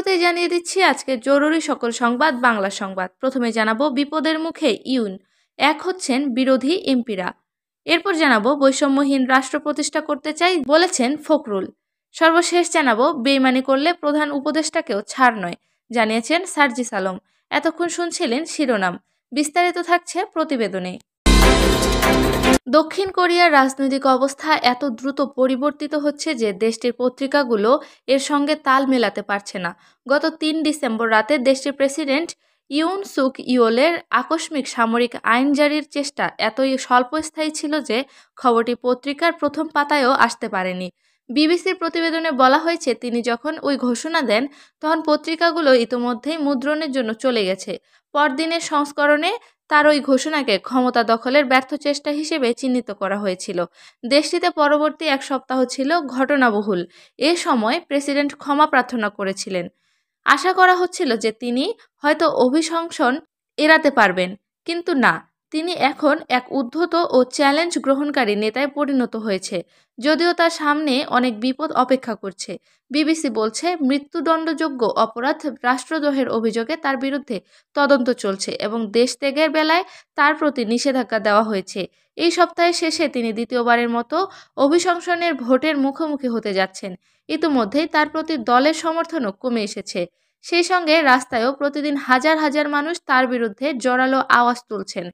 শুরুতেই জানিয়ে দিচ্ছি আজকে জরুরি সকল সংবাদ বাংলা সংবাদ। প্রথমে জানাবো বিপদের মুখে ইউন, এক হচ্ছেন বিরোধী এমপিরা। এরপর জানাবো বৈষম্যহীন রাষ্ট্র প্রতিষ্ঠা করতে চাই বলেছেন ফখরুল। সর্বশেষ জানাবো বেইমানি করলে প্রধান উপদেষ্টাকেও ছাড় নয়, জানিয়েছেন সার্জিস আলম। এতক্ষণ শুনছিলেন শিরোনাম, বিস্তারিত থাকছে প্রতিবেদনে। দক্ষিণ কোরিয়ার রাজনৈতিক অবস্থা এত দ্রুত পরিবর্তিত হচ্ছে যে দেশটির পত্রিকাগুলো এর সঙ্গে তাল মেলাতে পারছে না। গত ৩ ডিসেম্বর রাতে দেশটির প্রেসিডেন্ট ইউন সুক ইয়োলের আকস্মিক সামরিক আইন জারির চেষ্টা এতই স্বল্পস্থায়ী ছিল যে খবরটি পত্রিকার প্রথম পাতায়ও আসতে পারেনি। বিবিসির প্রতিবেদনে বলা হয়েছে, তিনি যখন ওই ঘোষণা দেন তখন পত্রিকাগুলো ইতোমধ্যেই মুদ্রণের জন্য চলে গেছে। পরদিনের সংস্করণে তার ওই ঘোষণাকে ক্ষমতা দখলের ব্যর্থ চেষ্টা হিসেবে চিহ্নিত করা হয়েছিল। দেশটিতে পরবর্তী এক সপ্তাহ ছিল ঘটনাবহুল। এ সময় প্রেসিডেন্ট ক্ষমা প্রার্থনা করেছিলেন। আশা করা হচ্ছিল যে তিনি হয়তো অভিশংসন এড়াতে পারবেন, কিন্তু না, তিনি এখন এক উদ্ধত ও চ্যালেঞ্জ গ্রহণকারী নেতায় পরিণত হয়েছে, যদিও তার সামনে অনেক বিপদ অপেক্ষা করছে। বিবিসি বলছে, মৃত্যুদণ্ডযোগ্য অপরাধ রাষ্ট্রদ্রোহের অভিযোগে তার বিরুদ্ধে তদন্ত চলছে এবং দেশ ত্যাগের বেলায় তার প্রতি নিষেধাজ্ঞা দেওয়া হয়েছে। এই সপ্তাহের শেষে তিনি দ্বিতীয়বারের মতো অভিশংসনের ভোটের মুখোমুখি হতে যাচ্ছেন। ইতিমধ্যেই তার প্রতি দলের সমর্থনও কমে এসেছে। সেই সঙ্গে রাস্তায়ও প্রতিদিন হাজার হাজার মানুষ তার বিরুদ্ধে জোরালো আওয়াজ তুলছেন।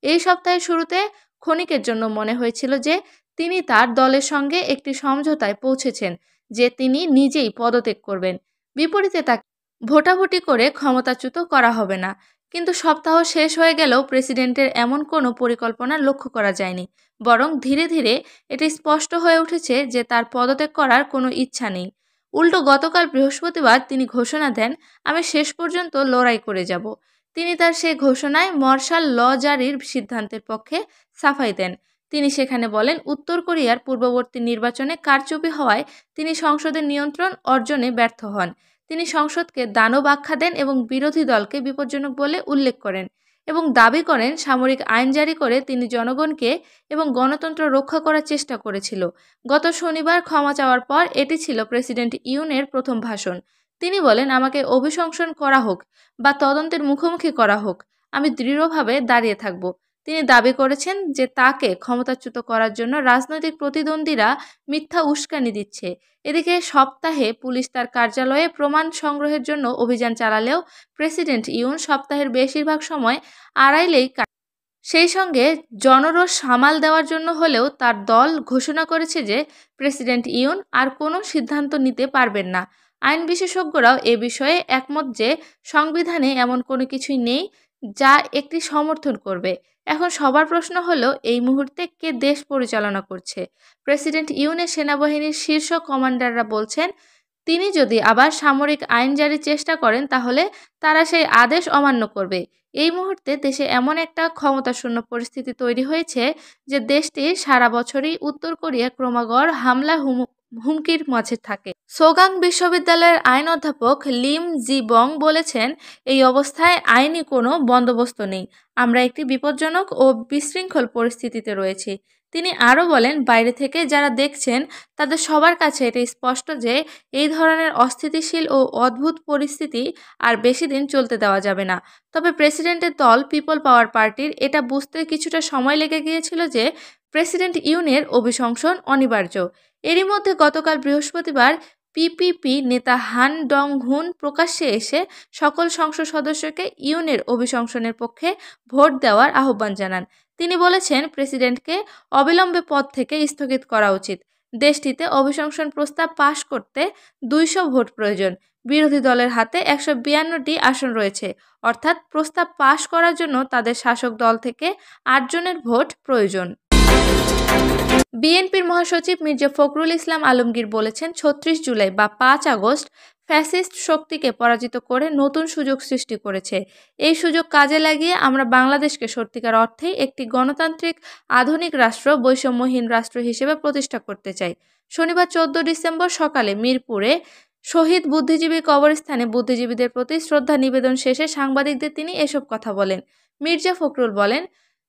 এই সপ্তাহের শুরুতে ক্ষণিকের জন্য মনে হয়েছিল যে তিনি তার দলের সঙ্গে একটি সমঝোতায় পৌঁছেছেন, যে তিনি নিজেই পদত্যাগ করবেন। বিপরীতে তাকে ভোটাভুটি করে ক্ষমতাচ্যুত করা হবে না। কিন্তু সপ্তাহ শেষ হয়ে গেলেও প্রেসিডেন্টের এমন কোনো পরিকল্পনা লক্ষ্য করা যায়নি। বরং ধীরে ধীরে এটি স্পষ্ট হয়ে উঠেছে যে তার পদত্যাগ করার কোনো ইচ্ছা নেই। উল্টো গতকাল বৃহস্পতিবার তিনি ঘোষণা দেন, আমি শেষ পর্যন্ত লড়াই করে যাব। তিনি তার সেই ঘোষণায় মার্শাল ল জারির সিদ্ধান্তের পক্ষে সাফাই দেন। তিনি সেখানে বলেন, উত্তর কোরিয়ার পূর্ববর্তী নির্বাচনে কারচুপি হওয়ায় তিনি সংসদের নিয়ন্ত্রণ অর্জনে ব্যর্থ হন। তিনি সংসদকে দানব আখ্যা দেন এবং বিরোধী দলকে বিপজ্জনক বলে উল্লেখ করেন এবং দাবি করেন সামরিক আইন জারি করে তিনি জনগণকে এবং গণতন্ত্র রক্ষা করার চেষ্টা করেছিল। গত শনিবার ক্ষমা চাওয়ার পর এটি ছিল প্রেসিডেন্ট ইউনের প্রথম ভাষণ। তিনি বলেন, আমাকে অভিশংসন করা হোক বা তদন্তের মুখোমুখি করা হোক, আমি দৃঢ়ভাবে দাঁড়িয়ে থাকব। তিনি দাবি করেছেন যে তাকে ক্ষমতাচ্যুত করার জন্য রাজনৈতিক প্রতিদ্বন্দ্বীরা মিথ্যা উস্কানি দিচ্ছে। এদিকে সপ্তাহে পুলিশ তার কার্যালয়ে প্রমাণ সংগ্রহের জন্য অভিযান চালালেও প্রেসিডেন্ট ইউন সপ্তাহের বেশিরভাগ সময় আড়াইলেই সেই সঙ্গে জনরোষ সামাল দেওয়ার জন্য হলেও তার দল ঘোষণা করেছে যে প্রেসিডেন্ট ইউন আর কোনো সিদ্ধান্ত নিতে পারবেন না। আইন বিশেষজ্ঞরাও এ বিষয়ে একমত যে সংবিধানে এমন কোনো কিছুই নেই যা একটি সমর্থন করবে। এখন সবার প্রশ্ন হলো, এই মুহূর্তে কে দেশ পরিচালনা করছে? প্রেসিডেন্ট ইউনের সেনাবাহিনীর শীর্ষ কমান্ডাররা বলছেন, তিনি যদি আবার সামরিক আইন জারির চেষ্টা করেন তাহলে তারা সেই আদেশ অমান্য করবে। এই মুহূর্তে দেশে এমন একটা ক্ষমতাশূন্য পরিস্থিতি তৈরি হয়েছে যে দেশটি সারা বছরই উত্তর কোরিয়া ক্রমাগত হামলা হুমকির মাঝে থাকে। সোগাং বিশ্ববিদ্যালয়ের আইন অধ্যাপক লিম জি বং বলেছেন, এই অবস্থায় আইনি কোনো বন্দোবস্ত নেই। আমরা একটি বিপজ্জনক ও বিশৃঙ্খল পরিস্থিতিতে রয়েছি। তিনি আরও বলেন, বাইরে থেকে যারা দেখছেন তাদের সবার কাছে এটা স্পষ্ট যে এই ধরনের অস্থিতিশীল ও অদ্ভুত পরিস্থিতি আর বেশি দিন চলতে দেওয়া যাবে না। তবে প্রেসিডেন্টের দল পিপল পাওয়ার পার্টির এটা বুঝতে কিছুটা সময় লেগে গিয়েছিল যে প্রেসিডেন্ট ইউনের অভিশংসন অনিবার্য। এরই মধ্যে গতকাল বৃহস্পতিবার পিপিপি নেতা হান ডং হুন প্রকাশ্যে এসে সকল সংসদ সদস্যকে ইউনের অভিশংসনের পক্ষে ভোট দেওয়ার আহ্বান জানান। তিনি বলেছেন, প্রেসিডেন্টকে অবিলম্বে পদ থেকে স্থগিত করা উচিত। দেশটিতে অভিশংসন প্রস্তাব পাশ করতে 200 ভোট প্রয়োজন। বিরোধী দলের হাতে 152টি আসন রয়েছে, অর্থাৎ প্রস্তাব পাশ করার জন্য তাদের শাসক দল থেকে 8 জনের ভোট প্রয়োজন। বিএনপির মহাসচিব মির্জা ফখরুল ইসলাম আলমগীর বলেছেন, 36 জুলাই বা 5 আগস্ট ফ্যাসিস্ট শক্তিকে পরাজিত করে নতুন সুযোগ সৃষ্টি করেছে। এই সুযোগ কাজে লাগিয়ে আমরা বাংলাদেশকে সত্যিকার অর্থেই একটি গণতান্ত্রিক আধুনিক রাষ্ট্র, বৈষম্যহীন রাষ্ট্র হিসেবে প্রতিষ্ঠা করতে চাই। শনিবার 14 ডিসেম্বর সকালে মিরপুরে শহীদ বুদ্ধিজীবী কবরস্থানে বুদ্ধিজীবীদের প্রতি শ্রদ্ধা নিবেদন শেষে সাংবাদিকদের তিনি এসব কথা বলেন। মির্জা ফখরুল বলেন,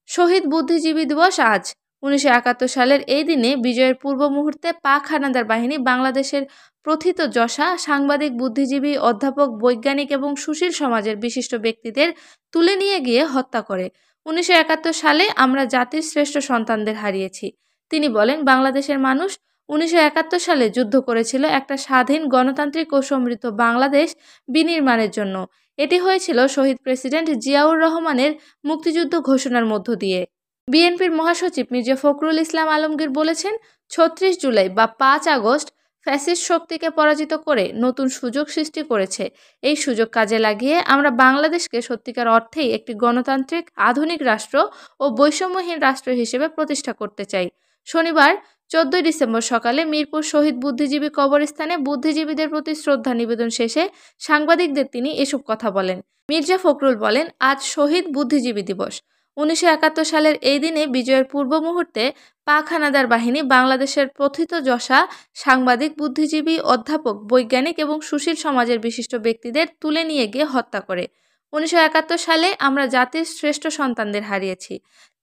শহীদ বুদ্ধিজীবী দিবস আজ। 1971 সালের এই দিনে বিজয়ের পূর্ব মুহূর্তে পাক হানাদার বাহিনী বাংলাদেশের প্রথিতযশা সাংবাদিক, বুদ্ধিজীবী, অধ্যাপক, বৈজ্ঞানিক এবং সুশীল সমাজের বিশিষ্ট ব্যক্তিদের তুলে নিয়ে গিয়ে হত্যা করে। 1971 সালে আমরা জাতির শ্রেষ্ঠ সন্তানদের হারিয়েছি। তিনি বলেন, বাংলাদেশের মানুষ 1971 সালে যুদ্ধ করেছিল একটা স্বাধীন, গণতান্ত্রিক ও সমৃদ্ধ বাংলাদেশ বিনির্মাণের জন্য। এটি হয়েছিল শহীদ প্রেসিডেন্ট জিয়াউর রহমানের মুক্তিযুদ্ধ ঘোষণার মধ্য দিয়ে। বিএনপির মহাসচিব মির্জা ফখরুল ইসলাম আলমগীর বলেছেন, ৩৬ জুলাই বা ৫ আগস্ট ফ্যাসিস্ট শক্তিকে পরাজিত করে নতুন সুযোগ সৃষ্টি করেছে। এই সুযোগ কাজে লাগিয়ে আমরা বাংলাদেশকে সত্যিকার অর্থেই একটি গণতান্ত্রিক, আধুনিক রাষ্ট্র ও বৈষম্যহীন রাষ্ট্র হিসেবে প্রতিষ্ঠা করতে চাই। শনিবার ১৪ ডিসেম্বর সকালে মিরপুর শহীদ বুদ্ধিজীবী কবরস্থানে বুদ্ধিজীবীদের প্রতি শ্রদ্ধা নিবেদন শেষে সাংবাদিকদের তিনি এসব কথা বলেন। মির্জা ফখরুল বলেন, আজ শহীদ বুদ্ধিজীবী দিবস। 1971 সালের এই দিনে বিজয়ের পূর্ব মুহূর্তে পাক হানাদার বাহিনী বাংলাদেশের প্রথিতযশা সাংবাদিক, বুদ্ধিজীবী, অধ্যাপক, বৈজ্ঞানিক এবং সুশীল সমাজের বিশিষ্ট ব্যক্তিদের তুলে নিয়ে গিয়ে হত্যা করে। 1971 সালে আমরা জাতির শ্রেষ্ঠ সন্তানদের হারিয়েছি।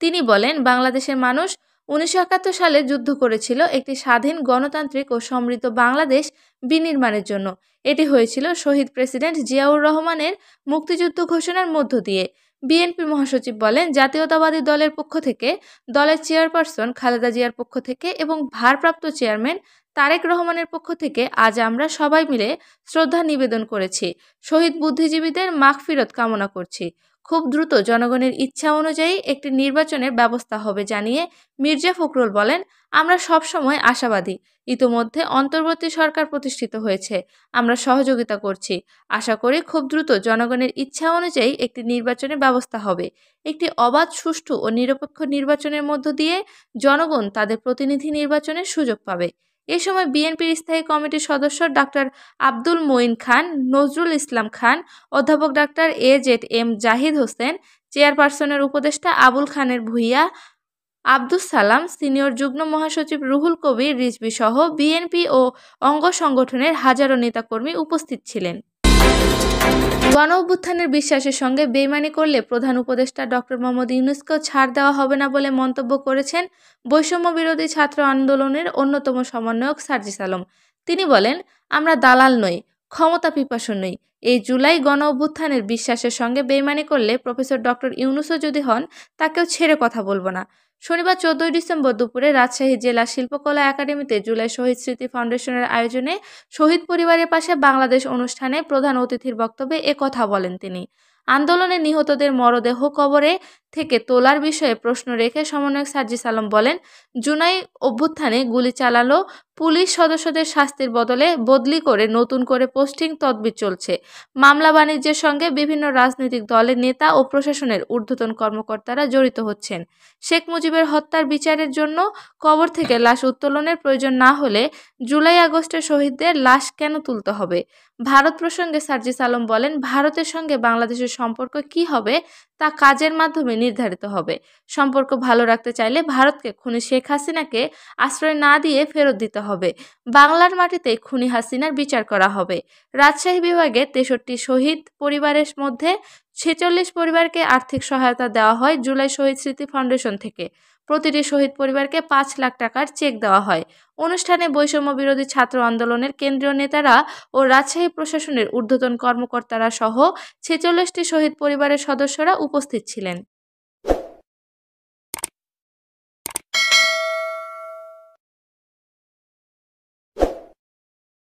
তিনি বলেন, বাংলাদেশের মানুষ 1971 সালে যুদ্ধ করেছিল একটি স্বাধীন, গণতান্ত্রিক ও সমৃদ্ধ বাংলাদেশ বিনির্মাণের জন্য। এটি হয়েছিল শহীদ প্রেসিডেন্ট জিয়াউর রহমানের মুক্তিযুদ্ধ ঘোষণার মধ্য দিয়ে। বিএনপি মহাসচিব বলেন, জাতীয়তাবাদী দলের পক্ষ থেকে, দলের চেয়ারপারসন খালেদা জিয়ার পক্ষ থেকে এবং ভারপ্রাপ্ত চেয়ারম্যান তারেক রহমানের পক্ষ থেকে আজ আমরা সবাই মিলে শ্রদ্ধা নিবেদন করেছি। শহীদ বুদ্ধিজীবীদের মাগফিরত কামনা করছি। খুব দ্রুত জনগণের ইচ্ছা অনুযায়ী একটি নির্বাচনের ব্যবস্থা হবে জানিয়ে মির্জা ফখরুল বলেন, আমরা সবসময় আশাবাদী। ইতোমধ্যে অন্তর্বর্তী সরকার প্রতিষ্ঠিত হয়েছে। আমরা সহযোগিতা করছি। আশা করি খুব দ্রুত জনগণের ইচ্ছা অনুযায়ী একটি নির্বাচনের ব্যবস্থা হবে। একটি অবাধ, সুষ্ঠু ও নিরপেক্ষ নির্বাচনের মধ্য দিয়ে জনগণ তাদের প্রতিনিধি নির্বাচনের সুযোগ পাবে। এ সময় বিএনপির স্থায়ী কমিটির সদস্য ডাক্তার আব্দুল মঈন খান, নজরুল ইসলাম খান, অধ্যাপক ডাক্তার AZM জাহিদ হোসেন, চেয়ারপারসনের উপদেষ্টা আবুল খানের ভূঁইয়া, আব্দুস সালাম, সিনিয়র যুগ্ম মহাসচিব রুহুল কবির রিজভী সহ বিএনপি ও অঙ্গ সংগঠনের হাজারো নেতাকর্মী উপস্থিত ছিলেন। গণ অভ্যুত্থানের বিশ্বাসের সঙ্গে বেইমানি করলে প্রধান উপদেষ্টা ডক্টর মোহাম্মদ ইউনূসকেও ছাড় দেওয়া হবে না বলে মন্তব্য করেছেন বৈষম্য বিরোধী ছাত্র আন্দোলনের অন্যতম সমন্বয়ক সার্জিস আলম। তিনি বলেন, আমরা দালাল নই, ক্ষমতা পিপাসু নই। এই জুলাই গণ অভ্যুত্থানের বিশ্বাসের সঙ্গে বেইমানি করলে প্রফেসর ডক্টর ইউনূসও যদি হন, তাকেও ছেড়ে কথা বলবো না। শনিবার ১৪ ডিসেম্বর দুপুরে রাজশাহী জেলা শিল্পকলা একাডেমিতে জুলাই শহীদ স্মৃতি ফাউন্ডেশনের আয়োজনে শহীদ পরিবারের পাশে বাংলাদেশ অনুষ্ঠানে প্রধান অতিথির বক্তব্যে কথা বলেন তিনি। আন্দোলনে নিহতদের মরদেহ কবরে থেকে তোলার বিষয়ে প্রশ্ন রেখে সমন্বয়ক সার্জিস আলম বলেন, জুলাই অভ্যুত্থানে গুলি চালালো পুলিশ সদস্যদের শাস্তির বদলে বদলি করে নতুন করে পোস্টিং তদবির চলছে। মামলা বাণিজ্যের সঙ্গে বিভিন্ন রাজনৈতিক দলের নেতা ও প্রশাসনের ঊর্ধ্বতন কর্মকর্তারা জড়িত হচ্ছেন। শেখ মুজিবের হত্যার বিচারের জন্য কবর থেকে লাশ উত্তোলনের প্রয়োজন না হলে জুলাই আগস্টের শহীদদের লাশ কেন তুলতে হবে? ভারত প্রসঙ্গে সার্জিস আলম বলেন, ভারতের সঙ্গে বাংলাদেশের সম্পর্ক কি হবে তা কাজের মাধ্যমে নির্ধারিত হবে। সম্পর্ক ভালো রাখতে চাইলে ভারতকে খুনি শেখ হাসিনাকে আশ্রয় না দিয়ে ফেরত দিতে হবে। বাংলার মাটিতে খুনি হাসিনার বিচার করা হবে। রাজশাহী বিভাগে 63 শহীদ পরিবারের মধ্যে 46 পরিবারকে আর্থিক সহায়তা দেওয়া হয় জুলাই শহীদ স্মৃতি ফাউন্ডেশন থেকে। প্রতিটি শহীদ পরিবারকে ৫ লাখ টাকার চেক দেওয়া হয়। অনুষ্ঠানে বৈষম্য বিরোধী ছাত্র আন্দোলনের কেন্দ্রীয় নেতারা ও রাজশাহী প্রশাসনের ঊর্ধ্বতন কর্মকর্তারা সহ 46টি শহীদ পরিবারের সদস্যরা উপস্থিত ছিলেন।